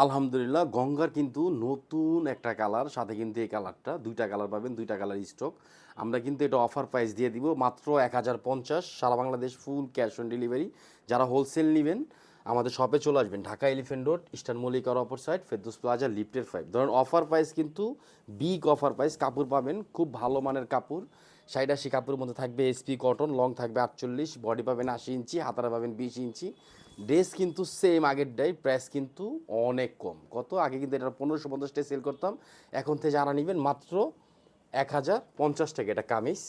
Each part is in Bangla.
আলহামদুলিল্লাহ গঙ্গার কিন্তু নতুন একটা কালার, সাথে কিন্তু এই কালারটা ২টা কালার পাবেন, ২টা কালার স্টক। আমরা কিন্তু এটা অফার প্রাইস দিয়ে দিব মাত্র ১,০৫০, সারা Bangladesh full cash on delivery. যারা হোলসেল নেবেন আমাদের শপে চলে আসবেন, ঢাকা এলিফ্যান্ট রোড, ইস্টার্ন মল্লিকার অপর সাইড, ফেরদৌস প্লাজা, লিফটের 5। ধরুন অফার প্রাইস কিন্তু বিগ অফার প্রাইস। কাপড় পাবেন খুব ভালো মানের কাপড়, ৮০ কাপড়ের মধ্যে থাকবে এসপি কটন, লং থাকবে ৪৮, বডি পাবেন ৮০ ইঞ্চি, হাতারা পাবেন ২০ ইঞ্চি। ড্রেস কিন্তু সেম আগেরটাই, প্রাইস কিন্তু অনেক কম। কত আগে কিন্তু এটা ১৫৫০ সেল করতাম, এখন থেকে যারা নেবেন মাত্র ১,০৫০ টাকা। এটা কামিজ,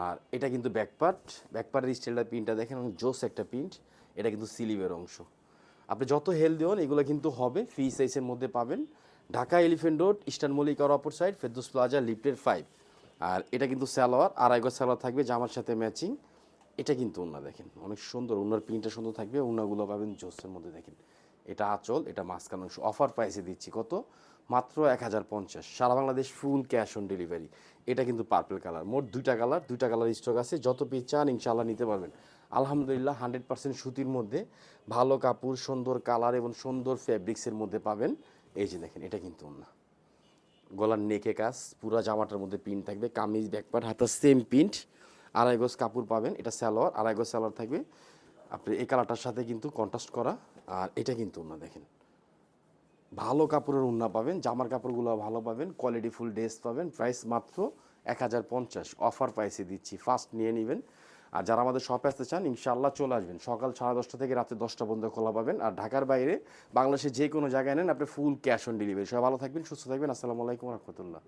আর এটা কিন্তু ব্যাকপার্ট। ব্যাকপার্টের স্টাইলটা প্রিন্টটা দেখেন, জোস একটা প্রিন্ট। এটা কিন্তু স্লিভের অংশ। আপনি যত হেলদি হন এগুলো কিন্তু হবে ফ্রি সাইজের মধ্যে পাবেন। ঢাকা এলিফ্যান্ট রোড, ইস্টার্ন মল্লিকার অপর সাইড, ফেরদৌস প্লাজা, লিফটের ৫। আর এটা কিন্তু সালোয়ার, আড়াই গজ সালোয়ার থাকবে জামার সাথে ম্যাচিং। এটা কিন্তু ওড়না দেখেন অনেক সুন্দর, ওড়নার প্রিন্টটা সুন্দর থাকবে, ওড়নাগুলো পাবেন জোসের মধ্যে দেখেন। এটা আঁচল, এটা মাঝখান অংশ। অফার প্রাইসে দিচ্ছি কত? মাত্র ১,০৫০, সারা Bangladesh full cash on delivery. এটা কিন্তু পার্পল কালার, মোট দুইটা কালার স্টক আছে। যত পিস চান ইনশাআল্লাহ নিতে পারবেন। আলহামদুলিল্লাহ 100% সুতির মধ্যে ভালো কাপড়, সুন্দর কালার এবং সুন্দর ফ্যাব্রিক্সের মধ্যে পাবেন। এই যে দেখেন, এটা কিন্তু ওড়না, গলার নেকে কাজ, পুরো জামাটার মধ্যে প্রিন্ট থাকবে, কামিজ ব্যাকপার্ট হাতা সেম প্রিন্ট। আড়াই গজ কাপড় পাবেন, এটা সালোয়ার, আড়াই গজ সালোয়ার থাকবে। আপনি এই কালারটার সাথে কিন্তু কন্ট্রাস্ট করা। আর এটা কিন্তু ওড়না দেখেন, ভালো কাপড়ের ওড়না পাবেন, জামার কাপড়গুলো ভালো পাবেন, কোয়ালিটি ফুল ড্রেস পাবেন। প্রাইস মাত্র ১,০৫০, অফার প্রাইসে দিচ্ছি, ফার্স্ট নিয়ে নেবেন। আর যারা আমাদের শপে আসতে চান ইনশাআল্লাহ চলে আসবেন, সকাল 10:30 থেকে রাতে 10টা পর্যন্ত খোলা পাবেন। আর ঢাকার বাইরে বাংলাদেশের যে কোনো জায়গায় নেন আপনি ফুল ক্যাশ অন ডেলিভারি। সবাই ভালো থাকবেন, সুস্থ থাকবেন। আসসালামু আলাইকুম রহমতুল্লাহ।